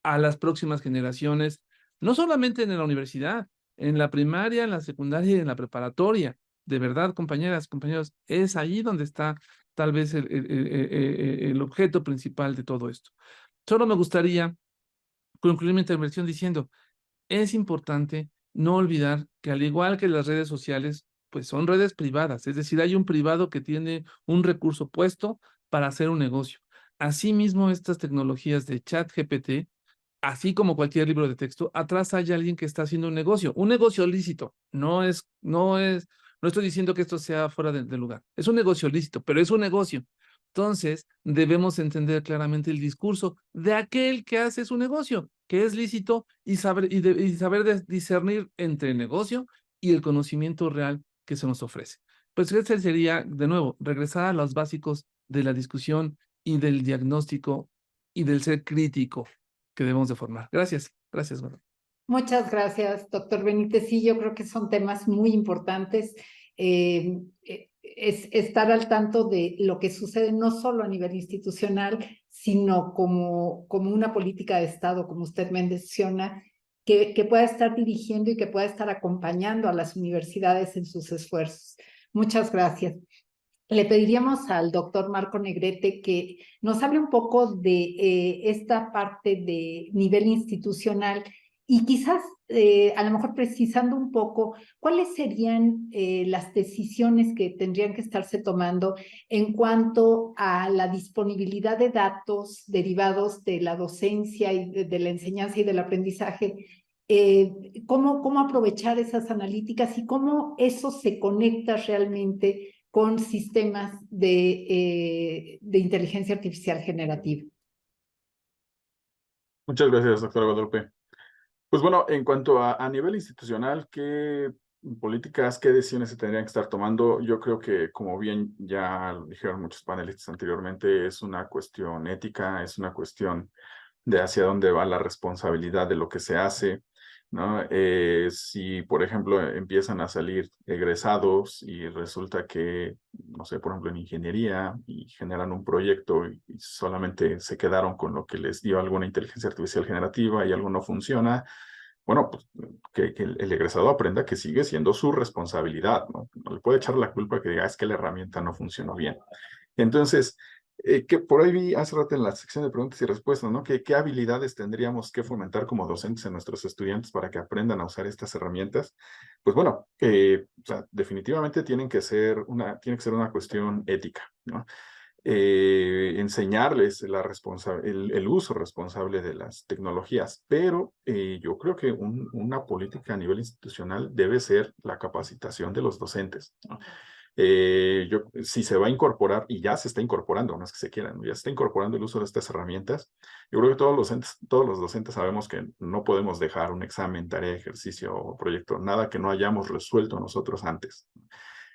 las próximas generaciones, no solamente en la universidad, en la primaria, en la secundaria y en la preparatoria. De verdad, compañeras, compañeros, es ahí donde está tal vez el objeto principal de todo esto. Solo me gustaría concluir mi intervención diciendo, es importante no olvidar que al igual que las redes sociales, pues son redes privadas, es decir, hay un privado que tiene un recurso puesto para hacer un negocio. Asimismo, estas tecnologías de ChatGPT, así como cualquier libro de texto, atrás hay alguien que está haciendo un negocio lícito. No estoy diciendo que esto sea fuera de lugar, es un negocio lícito, pero es un negocio. Entonces, debemos entender claramente el discurso de aquel que hace su negocio, que es lícito, y saber discernir entre negocio y el conocimiento real que se nos ofrece. Pues ese sería, de nuevo, regresar a los básicos de la discusión y del diagnóstico y del ser crítico que debemos de formar. Gracias, gracias, Gordon. Muchas gracias, doctor Benítez. Sí, yo creo que son temas muy importantes. Es estar al tanto de lo que sucede no solo a nivel institucional, sino como una política de Estado, como usted menciona, que pueda estar dirigiendo y que pueda estar acompañando a las universidades en sus esfuerzos. Muchas gracias. Le pediríamos al doctor Marco Negrete que nos hable un poco de esta parte de nivel institucional y quizás a lo mejor precisando un poco cuáles serían las decisiones que tendrían que estarse tomando en cuanto a la disponibilidad de datos derivados de la docencia y de la enseñanza y del aprendizaje. Cómo aprovechar esas analíticas y cómo eso se conecta realmente con sistemas de inteligencia artificial generativa. Muchas gracias, doctora Guadalupe. Pues bueno, en cuanto a nivel institucional, ¿qué políticas, qué decisiones se tendrían que estar tomando? Yo creo que, como bien ya lo dijeron muchos panelistas anteriormente, es una cuestión ética, es una cuestión de hacia dónde va la responsabilidad de lo que se hace, ¿no? Si, por ejemplo, empiezan a salir egresados y resulta que, no sé, por ejemplo, en ingeniería y generan un proyecto y solamente se quedaron con lo que les dio alguna inteligencia artificial generativa y algo no funciona, bueno, pues que el egresado aprenda que sigue siendo su responsabilidad, ¿no? No le puede echar la culpa que diga, es que la herramienta no funcionó bien. Entonces, que por ahí vi hace rato en la sección de preguntas y respuestas, ¿no? ¿Qué habilidades tendríamos que fomentar como docentes en nuestros estudiantes para que aprendan a usar estas herramientas? Pues bueno, o sea, definitivamente tiene que ser una cuestión ética, ¿no? Enseñarles el uso responsable de las tecnologías, pero yo creo que una política a nivel institucional debe ser la capacitación de los docentes, ¿no? Si se va a incorporar, y ya se está incorporando, no es que se quieran, ya se está incorporando el uso de estas herramientas, yo creo que todos los docentes sabemos que no podemos dejar un examen, tarea, ejercicio o proyecto, nada que no hayamos resuelto nosotros antes.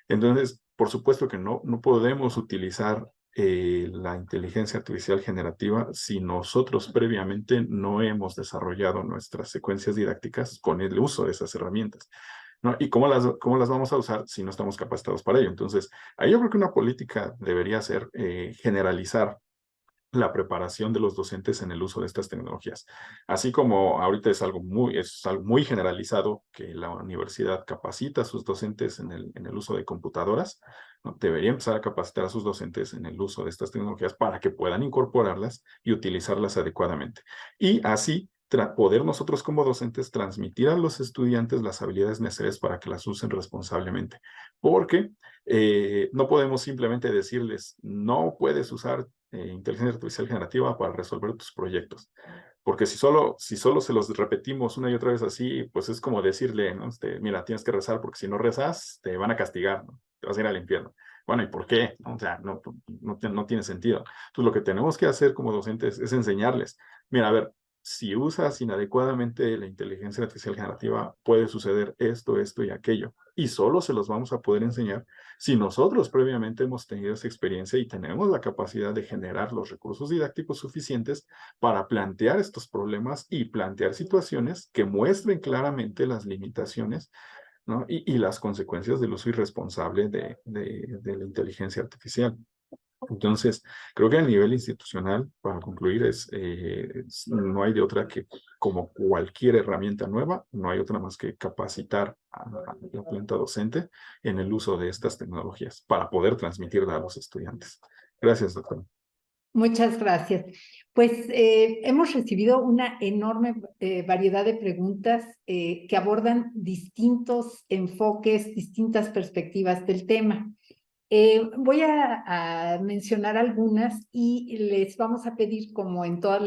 Entonces, por supuesto que no podemos utilizar la inteligencia artificial generativa si nosotros previamente no hemos desarrollado nuestras secuencias didácticas con el uso de esas herramientas, ¿no? ¿Y cómo las vamos a usar si no estamos capacitados para ello? Entonces, ahí yo creo que una política debería ser generalizar la preparación de los docentes en el uso de estas tecnologías. Así como ahorita es algo muy generalizado que la universidad capacita a sus docentes en el uso de computadoras, ¿no? Debería empezar a capacitar a sus docentes en el uso de estas tecnologías para que puedan incorporarlas y utilizarlas adecuadamente. Y así poder nosotros como docentes transmitir a los estudiantes las habilidades necesarias para que las usen responsablemente. Porque no podemos simplemente decirles, no puedes usar inteligencia artificial generativa para resolver tus proyectos. Porque si solo se los repetimos una y otra vez así, pues es como decirle, ¿no? Mira, tienes que rezar porque si no rezas, te van a castigar, ¿no? Te vas a ir al infierno. Bueno, ¿y por qué? O sea, no tiene sentido. Entonces, lo que tenemos que hacer como docentes es enseñarles, mira, a ver, si usas inadecuadamente la inteligencia artificial generativa, puede suceder esto, esto y aquello. Y solo se los vamos a poder enseñar si nosotros previamente hemos tenido esa experiencia y tenemos la capacidad de generar los recursos didácticos suficientes para plantear estos problemas y plantear situaciones que muestren claramente las limitaciones, ¿no? y las consecuencias del uso irresponsable de la inteligencia artificial. Entonces, creo que a nivel institucional, para concluir, no hay de otra que, como cualquier herramienta nueva, no hay otra más que capacitar a la planta docente en el uso de estas tecnologías para poder transmitirla a los estudiantes. Gracias, doctor. Muchas gracias. Pues hemos recibido una enorme variedad de preguntas que abordan distintos enfoques, distintas perspectivas del tema. Voy a mencionar algunas y les vamos a pedir, como en todos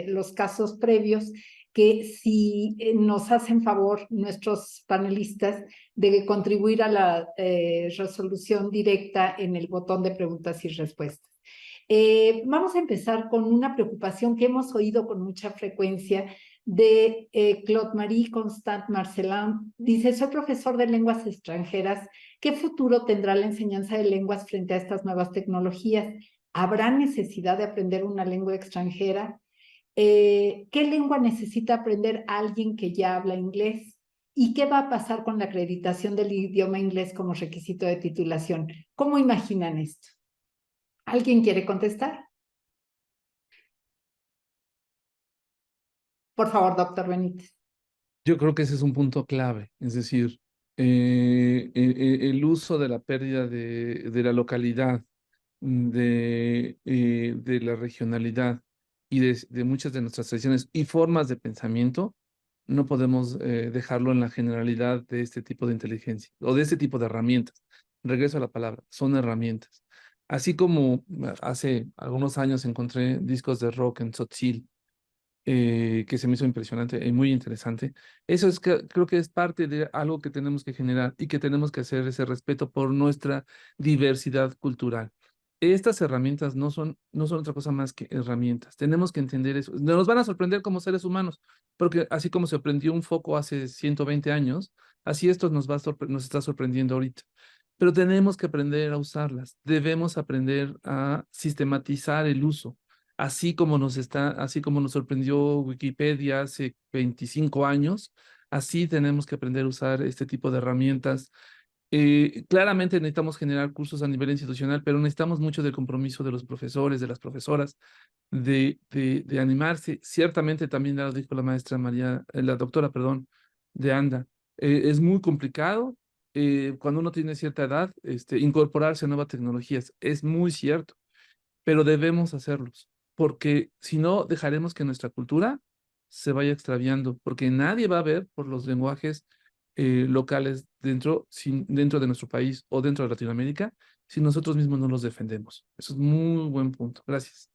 los casos previos, que si nos hacen favor nuestros panelistas de contribuir a la resolución directa en el botón de preguntas y respuestas. Vamos a empezar con una preocupación que hemos oído con mucha frecuencia de Claude Marie Constant Marcelin. Dice, soy profesor de lenguas extranjeras. ¿Qué futuro tendrá la enseñanza de lenguas frente a estas nuevas tecnologías? ¿Habrá necesidad de aprender una lengua extranjera? ¿Qué lengua necesita aprender alguien que ya habla inglés? ¿Y qué va a pasar con la acreditación del idioma inglés como requisito de titulación? ¿Cómo imaginan esto? ¿Alguien quiere contestar? Por favor, doctor Benítez. Yo creo que ese es un punto clave, es decir, el uso de la pérdida de la localidad, de la regionalidad y de muchas de nuestras tradiciones y formas de pensamiento, no podemos dejarlo en la generalidad de este tipo de inteligencia o de este tipo de herramientas. Regreso a la palabra, son herramientas. Así como hace algunos años encontré discos de rock en Tzotzil, que se me hizo impresionante y muy interesante. Eso es que creo que es parte de algo que tenemos que generar y que tenemos que hacer ese respeto por nuestra diversidad cultural. Estas herramientas no son otra cosa más que herramientas. Tenemos que entender eso. Nos van a sorprender como seres humanos, porque así como se prendió un foco hace 120 años, así esto nos está sorprendiendo ahorita. Pero tenemos que aprender a usarlas. Debemos aprender a sistematizar el uso. Así como nos sorprendió Wikipedia hace 25 años, así tenemos que aprender a usar este tipo de herramientas. Claramente necesitamos generar cursos a nivel institucional, pero necesitamos mucho del compromiso de los profesores, de las profesoras, de animarse. Ciertamente también ya lo dijo la maestra la doctora, perdón, de ANDA. Es muy complicado cuando uno tiene cierta edad, incorporarse a nuevas tecnologías. Es muy cierto, pero debemos hacerlos, porque si no, dejaremos que nuestra cultura se vaya extraviando, porque nadie va a ver por los lenguajes locales dentro de nuestro país o dentro de Latinoamérica si nosotros mismos no los defendemos. Eso es muy buen punto. Gracias.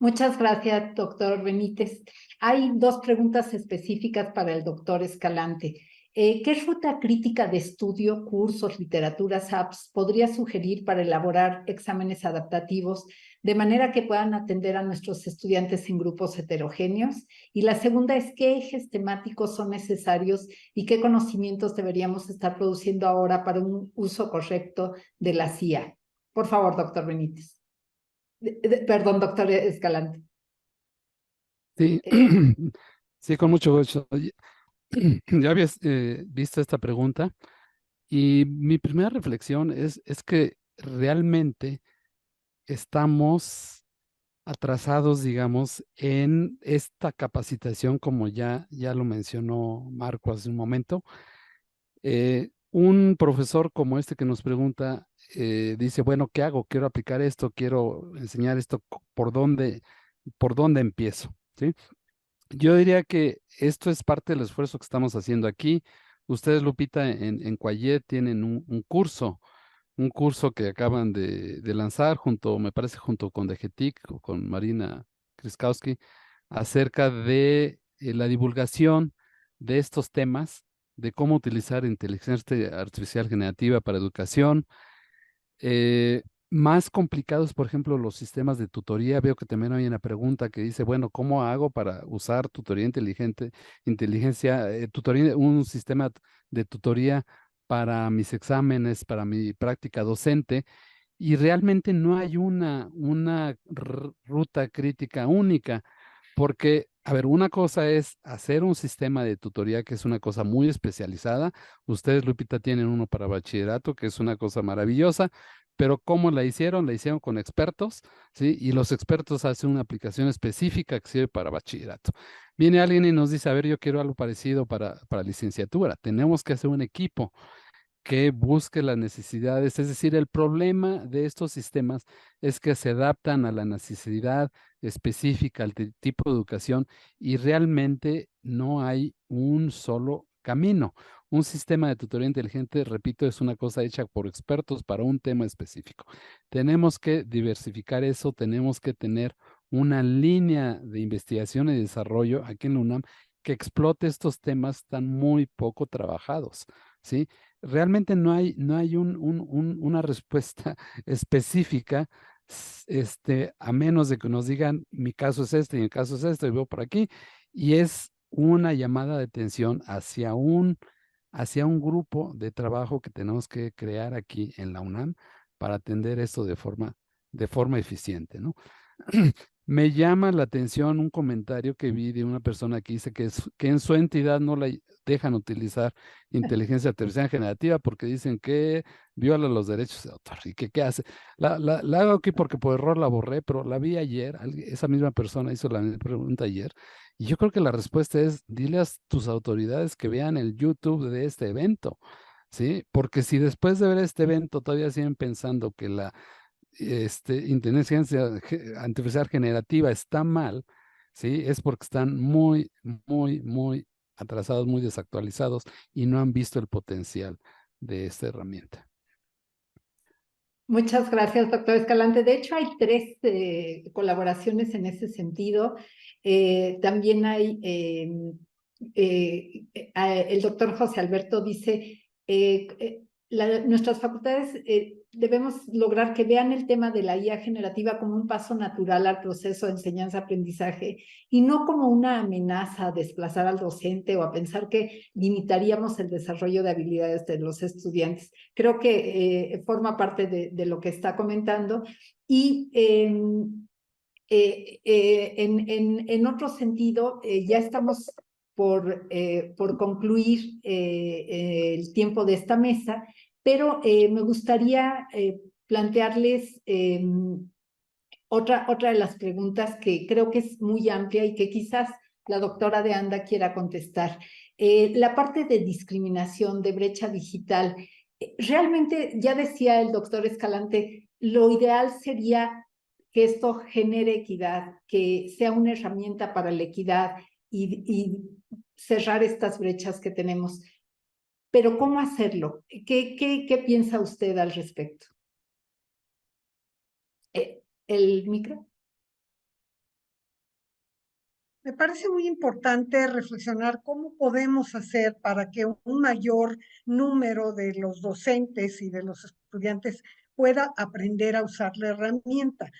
Muchas gracias, doctor Benítez. Hay dos preguntas específicas para el doctor Escalante. ¿Qué ruta crítica de estudio, cursos, literaturas, apps podría sugerir para elaborar exámenes adaptativos de manera que puedan atender a nuestros estudiantes en grupos heterogéneos? Y la segunda es, ¿qué ejes temáticos son necesarios y qué conocimientos deberíamos estar produciendo ahora para un uso correcto de la CIA? Por favor, doctor Benítez. Perdón, doctor Escalante. Sí, sí, con mucho gusto. Ya habías visto esta pregunta y mi primera reflexión es que realmente estamos atrasados, digamos, en esta capacitación, como ya lo mencionó Marco hace un momento. Un profesor como este que nos pregunta, dice, bueno, ¿qué hago? Quiero aplicar esto, quiero enseñar esto, por dónde empiezo? ¿Sí? Yo diría que esto es parte del esfuerzo que estamos haciendo aquí. Ustedes, Lupita, en Cuayet tienen un curso que acaban de lanzar me parece, junto con DGTIC o con Marina Kriskowski, acerca de la divulgación de estos temas, de cómo utilizar inteligencia artificial generativa para educación. Más complicados, por ejemplo, los sistemas de tutoría. Veo que también hay una pregunta que dice, bueno, ¿cómo hago para usar tutoría un sistema de tutoría para mis exámenes, para mi práctica docente? Y realmente no hay una ruta crítica única, porque, a ver, una cosa es hacer un sistema de tutoría, que es una cosa muy especializada. Ustedes, Lupita, tienen uno para bachillerato, que es una cosa maravillosa, pero ¿cómo la hicieron? La hicieron con expertos, ¿sí? Y los expertos hacen una aplicación específica que sirve para bachillerato. Viene alguien y nos dice, a ver, yo quiero algo parecido para licenciatura. Tenemos que hacer un equipo que busque las necesidades. Es decir, el problema de estos sistemas es que se adaptan a la necesidad específica, al tipo de educación, y realmente no hay un solo camino. Un sistema de tutoría inteligente, repito, es una cosa hecha por expertos para un tema específico. Tenemos que diversificar eso, tenemos que tener una línea de investigación y desarrollo aquí en la UNAM que explote estos temas tan muy poco trabajados, ¿sí? Realmente no hay una respuesta específica, a menos de que nos digan, mi caso es este y mi caso es este, y veo por aquí, y es una llamada de atención hacia un grupo de trabajo que tenemos que crear aquí en la UNAM para atender esto de forma eficiente, ¿no? Me llama la atención un comentario que vi de una persona que dice que en su entidad no la dejan utilizar inteligencia artificial generativa porque dicen que viola los derechos de autor. ¿Y que qué hace? La hago aquí porque por error la borré, pero la vi ayer. Esa misma persona hizo la pregunta ayer. Y yo creo que la respuesta es, dile a tus autoridades que vean el YouTube de este evento, ¿sí? Porque si después de ver este evento todavía siguen pensando que la inteligencia artificial generativa está mal, ¿sí? Es porque están muy, muy, muy atrasados, muy desactualizados y no han visto el potencial de esta herramienta. Muchas gracias, doctor Escalante. De hecho, hay 3 colaboraciones en ese sentido. También hay, el doctor José Alberto dice, nuestras facultades debemos lograr que vean el tema de la IA generativa como un paso natural al proceso de enseñanza-aprendizaje y no como una amenaza a desplazar al docente o a pensar que limitaríamos el desarrollo de habilidades de los estudiantes. Creo que forma parte de lo que está comentando. Y en otro sentido, ya estamos por concluir el tiempo de esta mesa, pero me gustaría plantearles otra de las preguntas que creo que es muy amplia y que quizás la doctora de Anda quiera contestar. La parte de discriminación, de brecha digital. Realmente, ya decía el doctor Escalante, lo ideal sería que esto genere equidad, que sea una herramienta para la equidad y cerrar estas brechas que tenemos. Pero ¿cómo hacerlo? ¿Qué piensa usted al respecto? ¿El micro? Me parece muy importante reflexionar cómo podemos hacer para que un mayor número de los docentes y de los estudiantes pueda aprender a usar la herramienta.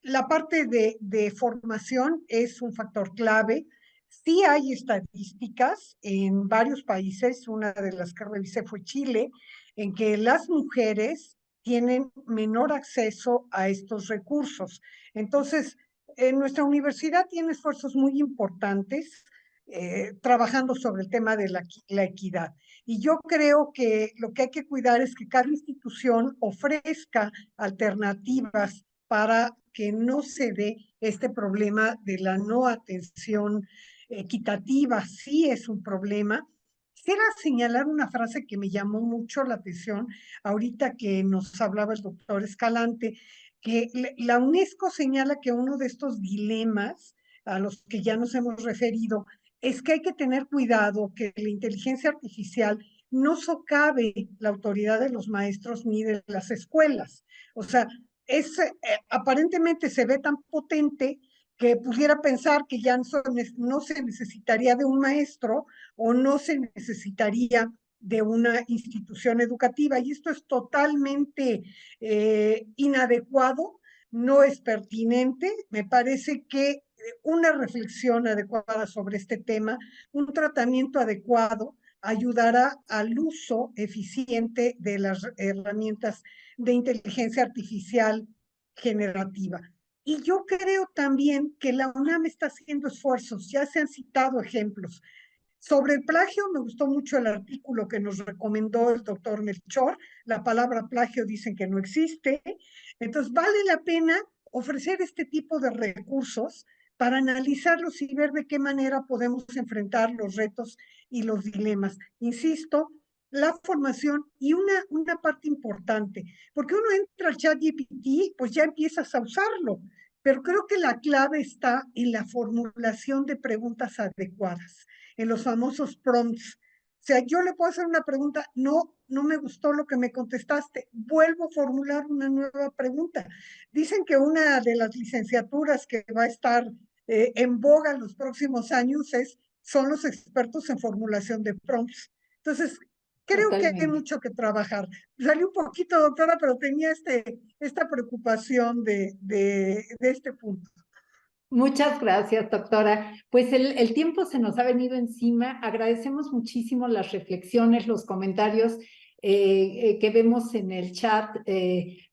La parte de formación es un factor clave. Sí hay estadísticas en varios países, una de las que revisé fue Chile, en que las mujeres tienen menor acceso a estos recursos. Entonces, nuestra universidad tiene esfuerzos muy importantes trabajando sobre el tema de la equidad. Y yo creo que lo que hay que cuidar es que cada institución ofrezca alternativas para que no se dé este problema de la no atención equitativa. Sí es un problema. Quisiera señalar una frase que me llamó mucho la atención ahorita que nos hablaba el doctor Escalante, que la UNESCO señala que uno de estos dilemas a los que ya nos hemos referido es que hay que tener cuidado que la inteligencia artificial no socave la autoridad de los maestros ni de las escuelas. O sea, aparentemente se ve tan potente que pudiera pensar que ya no se necesitaría de un maestro o no se necesitaría de una institución educativa. Y esto es totalmente inadecuado, no es pertinente. Me parece que una reflexión adecuada sobre este tema, un tratamiento adecuado, ayudará al uso eficiente de las herramientas de inteligencia artificial generativa. Y yo creo también que la UNAM está haciendo esfuerzos, ya se han citado ejemplos. Sobre el plagio, me gustó mucho el artículo que nos recomendó el doctor Melchor. La palabra plagio dicen que no existe. Entonces, vale la pena ofrecer este tipo de recursos para analizarlos y ver de qué manera podemos enfrentar los retos y los dilemas. Insisto, la formación y una parte importante, porque uno entra al ChatGPT, pues ya empiezas a usarlo, pero creo que la clave está en la formulación de preguntas adecuadas, en los famosos prompts. O sea, yo le puedo hacer una pregunta, no me gustó lo que me contestaste, vuelvo a formular una nueva pregunta. Dicen que una de las licenciaturas que va a estar en boga en los próximos años son los expertos en formulación de prompts. Entonces, creo que hay mucho que trabajar. Salí un poquito, doctora, pero tenía esta preocupación de este punto. Muchas gracias, doctora. Pues el tiempo se nos ha venido encima. Agradecemos muchísimo las reflexiones, los comentarios que vemos en el chat.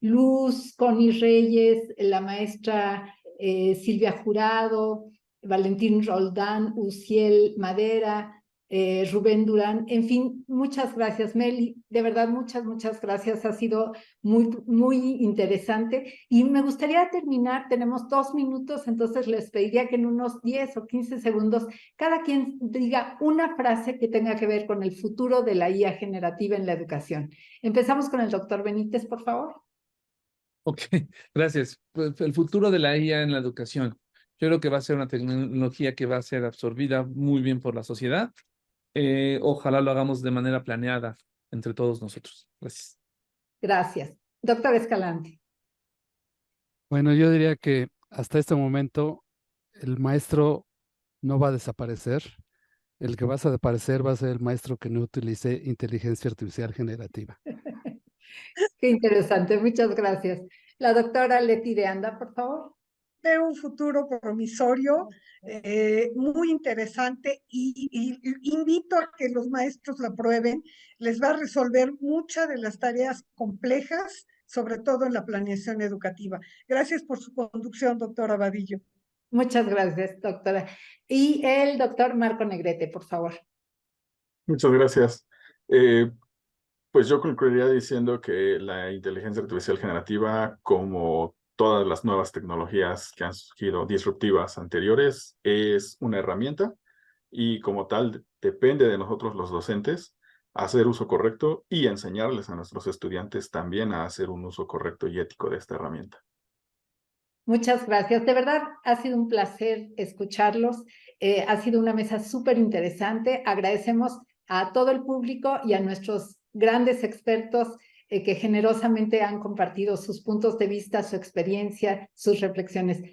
Luz, Connie Reyes, la maestra Silvia Jurado, Valentín Roldán, Uciel Madera, Rubén Durán, en fin, muchas gracias, Meli, de verdad, muchas gracias, ha sido muy interesante, y me gustaría terminar, tenemos 2 minutos, entonces les pediría que en unos 10 o 15 segundos, cada quien diga una frase que tenga que ver con el futuro de la IA generativa en la educación. Empezamos con el doctor Benítez, por favor. Ok, gracias. Pues, el futuro de la IA en la educación. Yo creo que va a ser una tecnología que va a ser absorbida muy bien por la sociedad. Ojalá lo hagamos de manera planeada entre todos nosotros. Gracias. Gracias. Doctor Escalante. Bueno, yo diría que hasta este momento el maestro no va a desaparecer. El que va a desaparecer va a ser el maestro que no utilice inteligencia artificial generativa. Qué interesante, muchas gracias. La doctora Leti de Anda, por favor. Veo un futuro promisorio, muy interesante, y invito a que los maestros la prueben. Les va a resolver muchas de las tareas complejas, sobre todo en la planeación educativa. Gracias por su conducción, doctora Vadillo. Muchas gracias, doctora. Y el doctor Marco Negrete, por favor. Muchas gracias. Pues yo concluiría diciendo que la inteligencia artificial generativa, como todas las nuevas tecnologías que han surgido disruptivas anteriores, es una herramienta y como tal depende de nosotros los docentes hacer uso correcto y enseñarles a nuestros estudiantes también a hacer un uso correcto y ético de esta herramienta. Muchas gracias. De verdad, ha sido un placer escucharlos. Ha sido una mesa súper interesante. Agradecemos a todo el público y a nuestros grandes expertos que generosamente han compartido sus puntos de vista, su experiencia, sus reflexiones.